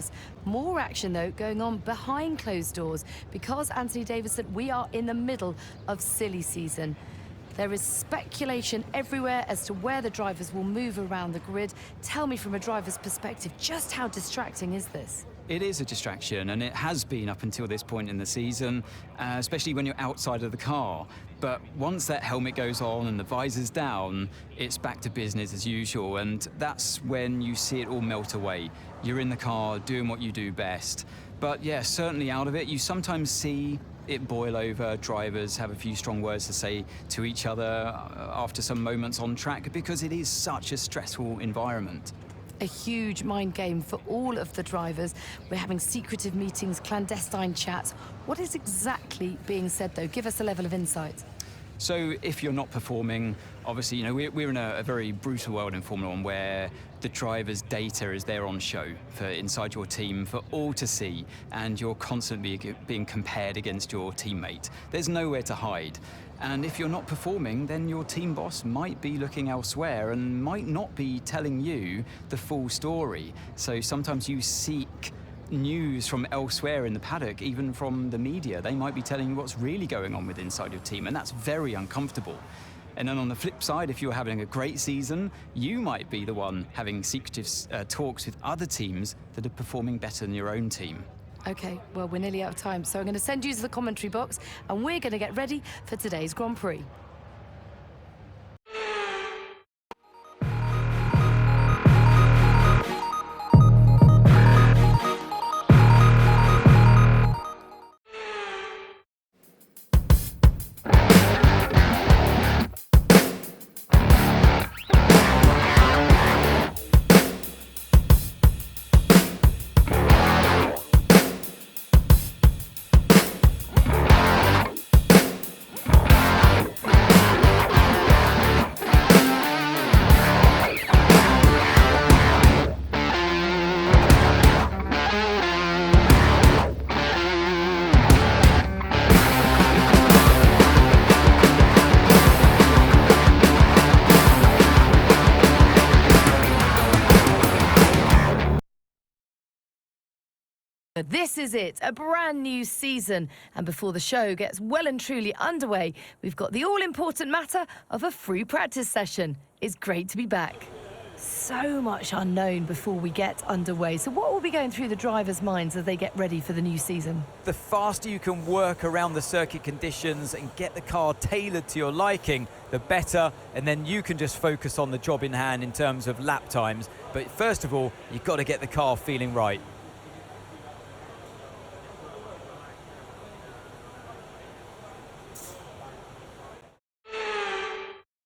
us. More action, though, going on behind closed doors because, Anthony Davidson, we are in the middle of silly season. There is speculation everywhere as to where the drivers will move around the grid. Tell me from a driver's perspective, just how distracting is this? It is a distraction, and it has been up until this point in the season, especially when you're outside of the car. But once that helmet goes on and the visor's down, it's back to business as usual, and that's when you see it all melt away. You're in the car doing what you do best. But yeah, certainly out of it, you sometimes see it boil over. Drivers have a few strong words to say to each other after some moments on track because it is such a stressful environment. A huge mind game for all of the drivers. We're having secretive meetings, clandestine chats. What is exactly being said, though? Give us a level of insight. So if you're not performing, obviously, you know, we're in a very brutal world in Formula One where the driver's data is there on show for inside your team for all to see, and you're constantly being compared against your teammate. There's nowhere to hide. And if you're not performing, then your team boss might be looking elsewhere and might not be telling you the full story. So sometimes you seek news from elsewhere in the paddock, even from the media. They might be telling you what's really going on with inside your team, and that's very uncomfortable. And then on the flip side, if you're having a great season, you might be the one having secretive talks with other teams that are performing better than your own team. Okay, well, we're nearly out of time, so I'm going to send you to the commentary box, and we're going to get ready for today's Grand Prix. This is it, a brand new season. And before the show gets well and truly underway, we've got the all-important matter of a free practice session. It's great to be back. So much unknown before we get underway. So what will be going through the drivers' minds as they get ready for the new season? The faster you can work around the circuit conditions and get the car tailored to your liking, the better. And then you can just focus on the job in hand in terms of lap times. But first of all, you've got to get the car feeling right.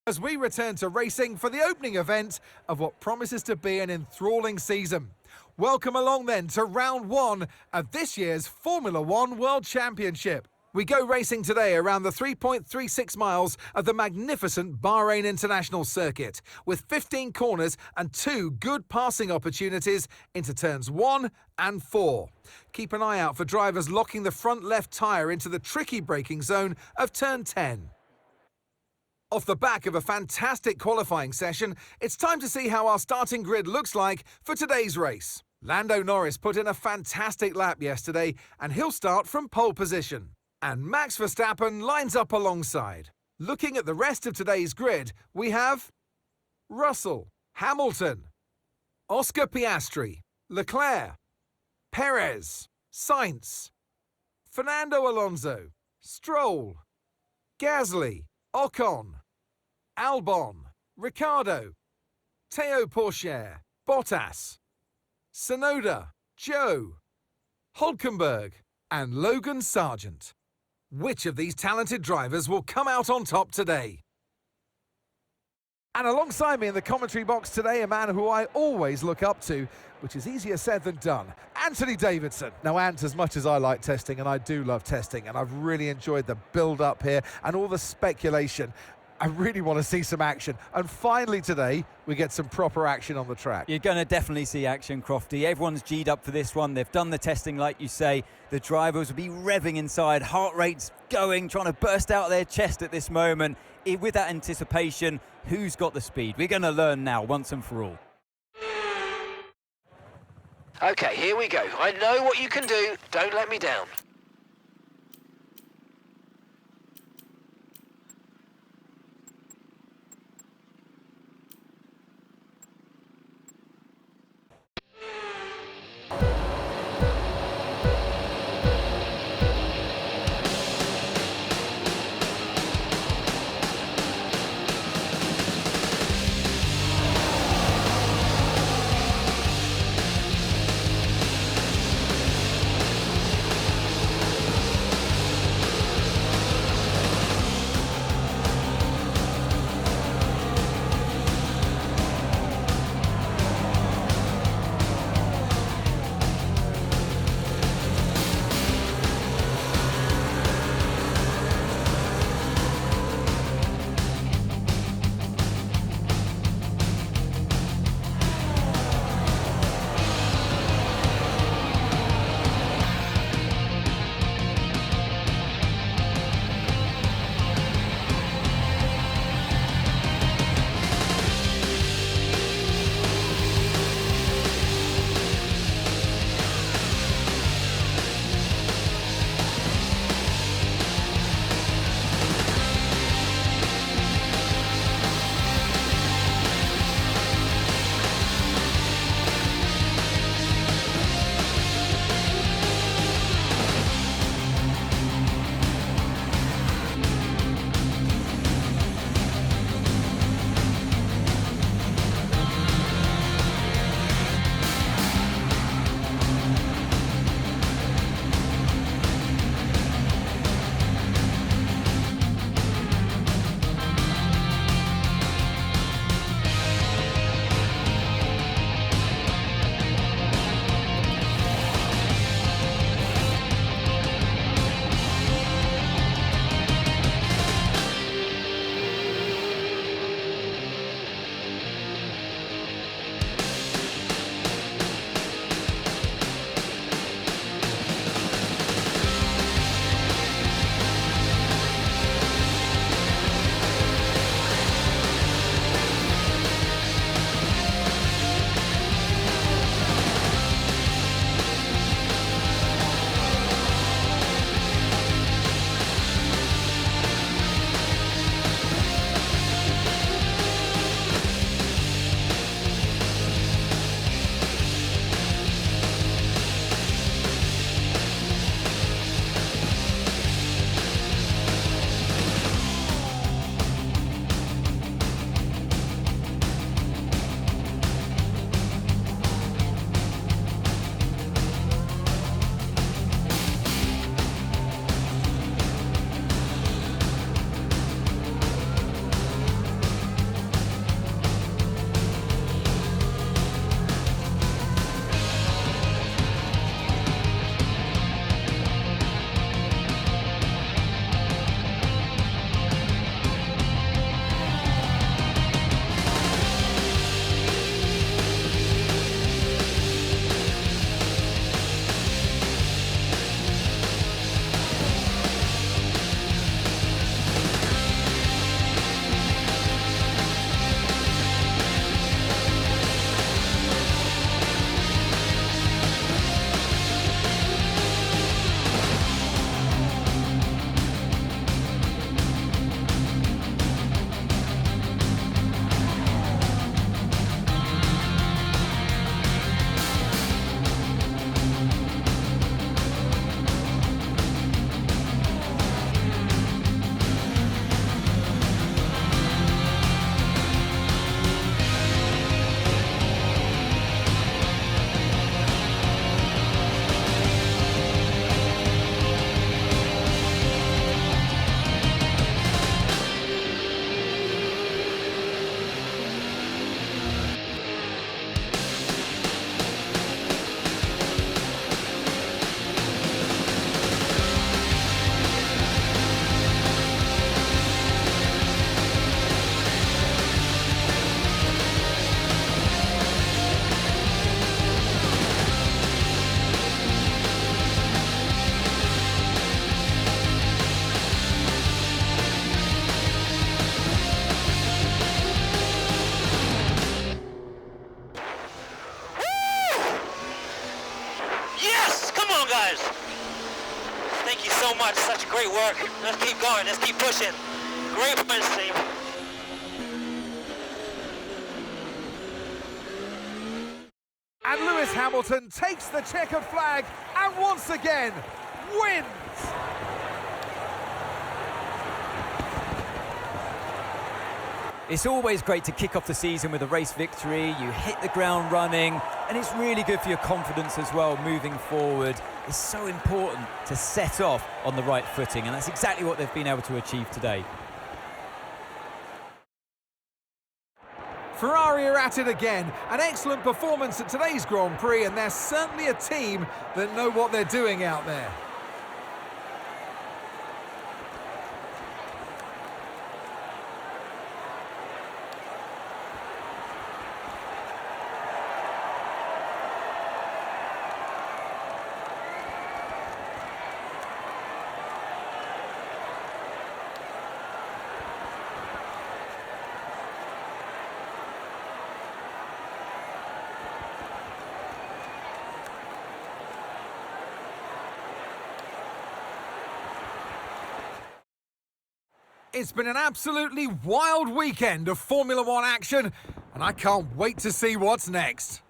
As we return to racing for the opening event of what promises to be an enthralling season. Welcome along then to round one of this year's Formula One World Championship. We go racing today around the 3.36 miles of the magnificent Bahrain International Circuit, with 15 corners and 2 good passing opportunities into turns 1 and 4. Keep an eye out for drivers locking the front left tyre into the tricky braking zone of turn 10. Off the back of a fantastic qualifying session, it's time to see how our starting grid looks like for today's race. Lando Norris put in a fantastic lap yesterday, and he'll start from pole position. And Max Verstappen lines up alongside. Looking at the rest of today's grid, we have Russell, Hamilton, Oscar Piastri, Leclerc, Perez, Sainz, Fernando Alonso, Stroll, Gasly, Ocon, Albon, Ricciardo, Théo Pourchaire, Bottas, Tsunoda, Zhou, Hülkenberg, and Logan Sargent. Which of these talented drivers will come out on top today? And alongside me in the commentary box today, a man who I always look up to, which is easier said than done, Anthony Davidson. Now, Ant, as much as I like testing, and I do love testing, and I've really enjoyed the build-up here and all the speculation, I really want to see some action. And finally today, we get some proper action on the track. You're going to definitely see action, Crofty. Everyone's G'd up for this one. They've done the testing, like you say. The drivers will be revving inside, heart rates going, trying to burst out their chest at this moment. With that anticipation, who's got the speed? We're going to learn now, once and for all. Okay, here we go. I know what you can do. Don't let me down. That's such great work. Let's keep going. Let's keep pushing. Great points, team. And Lewis Hamilton takes the checkered flag and once again wins. It's always great to kick off the season with a race victory. You hit the ground running, and it's really good for your confidence as well moving forward. It's so important to set off on the right footing, and that's exactly what they've been able to achieve today. Ferrari are at it again. An excellent performance at today's Grand Prix, and they're certainly a team that know what they're doing out there. It's been an absolutely wild weekend of Formula One action, and I can't wait to see what's next.